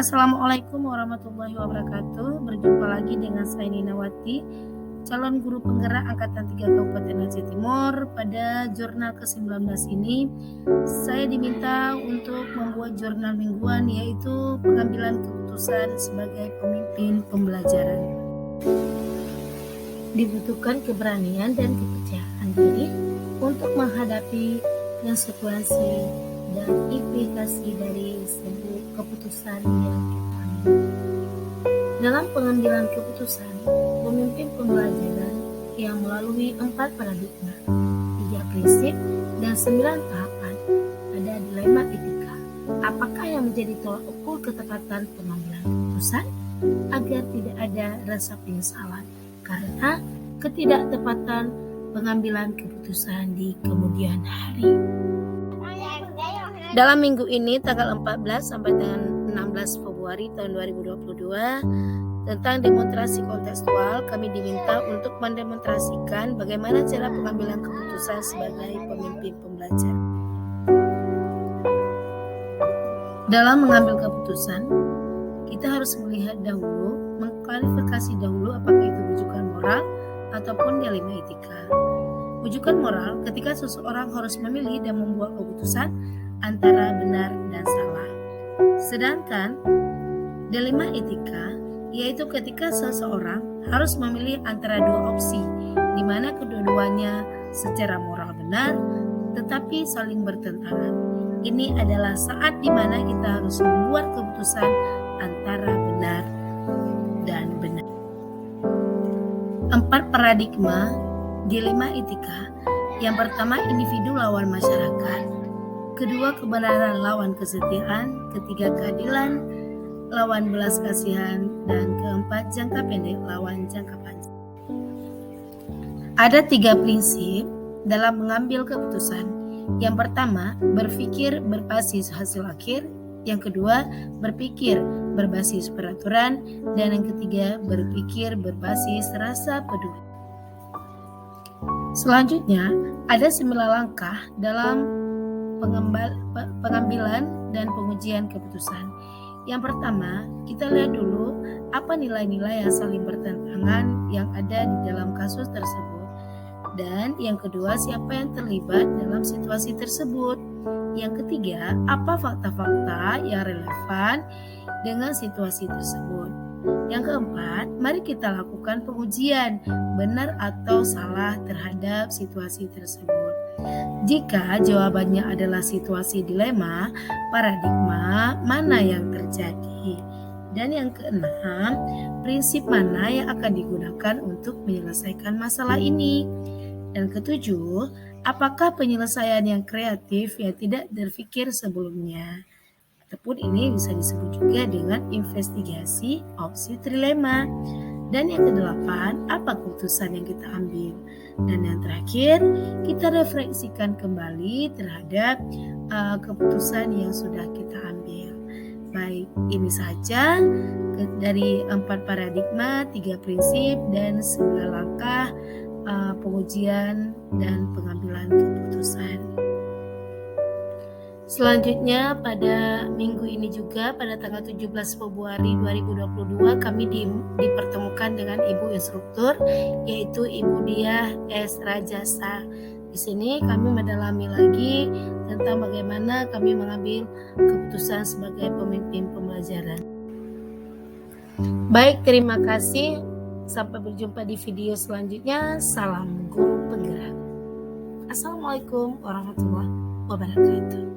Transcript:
Assalamualaikum warahmatullahi wabarakatuh. Berjumpa lagi dengan saya Ninawati, calon guru penggerak Angkatan 3 Kabupaten Aceh Timur. Pada jurnal ke-19 ini, saya diminta untuk membuat jurnal mingguan, yaitu pengambilan keputusan sebagai pemimpin pembelajaran. Dibutuhkan keberanian dan kepercayaan diri untuk menghadapi konsekuensi dan implikasi dari sebuah keputusan yang kita ambil. Dalam pengambilan keputusan, pemimpin pembelajaran yang melalui 4 paradigma, 3 prinsip, dan 9 tahapan, ada dilema etika. Apakah yang menjadi tolak ukur ketepatan pengambilan keputusan agar tidak ada rasa penyesalan karena ketidaktepatan pengambilan keputusan di kemudian hari. Dalam minggu ini tanggal 14 sampai dengan 16 Februari tahun 2022 tentang demonstrasi kontekstual, kami diminta untuk mendemonstrasikan bagaimana cara pengambilan keputusan sebagai pemimpin pembelajar. Dalam mengambil keputusan, kita harus melihat dahulu, mengklarifikasi dahulu apakah itu rujukan moral ataupun dilema etika. Rujukan moral ketika seseorang harus memilih dan membuat keputusan antara benar dan salah. Sedangkan dilema etika yaitu ketika seseorang harus memilih antara dua opsi di mana kedua-duanya secara moral benar tetapi saling bertentangan. Ini adalah saat di mana kita harus membuat keputusan antara benar dan benar. 4 paradigma dilema etika. Yang pertama, individu lawan masyarakat. Kedua, kebenaran lawan kesetiaan. Ketiga, keadilan lawan belas kasihan. Dan keempat, jangka pendek lawan jangka panjang. Ada 3 prinsip dalam mengambil keputusan. Yang pertama, berpikir berbasis hasil akhir. Yang kedua, berpikir berbasis peraturan. Dan yang ketiga, berpikir berbasis rasa peduli. Selanjutnya, ada 9 langkah dalam pengambilan dan pengujian keputusan. Yang pertama, kita lihat dulu apa nilai-nilai yang saling bertentangan yang ada di dalam kasus tersebut. Dan yang kedua, siapa yang terlibat dalam situasi tersebut. Yang ketiga, apa fakta-fakta yang relevan dengan situasi tersebut. Yang keempat, mari kita lakukan pengujian benar atau salah terhadap situasi tersebut. Jika jawabannya adalah situasi dilema, paradigma mana yang terjadi? Dan yang keenam, prinsip mana yang akan digunakan untuk menyelesaikan masalah ini? Dan ketujuh, apakah penyelesaian yang kreatif yang tidak terpikir sebelumnya? Ataupun ini bisa disebut juga dengan investigasi opsi trilema. Dan yang kedelapan, apa keputusan yang kita ambil? Dan yang terakhir, kita refleksikan kembali terhadap keputusan yang sudah kita ambil. Baik, ini saja dari 4 paradigma, 3 prinsip, dan 9 langkah pengujian dan pengambilan keputusan. Selanjutnya pada minggu ini juga pada tanggal 17 Februari 2022 kami dipertemukan dengan Ibu Instruktur yaitu Ibu Diah S. Rajasa. Di sini kami mendalami lagi tentang bagaimana kami mengambil keputusan sebagai pemimpin pembelajaran. Baik, terima kasih. Sampai berjumpa di video selanjutnya. Salam guru penggerak. Assalamualaikum warahmatullahi wabarakatuh.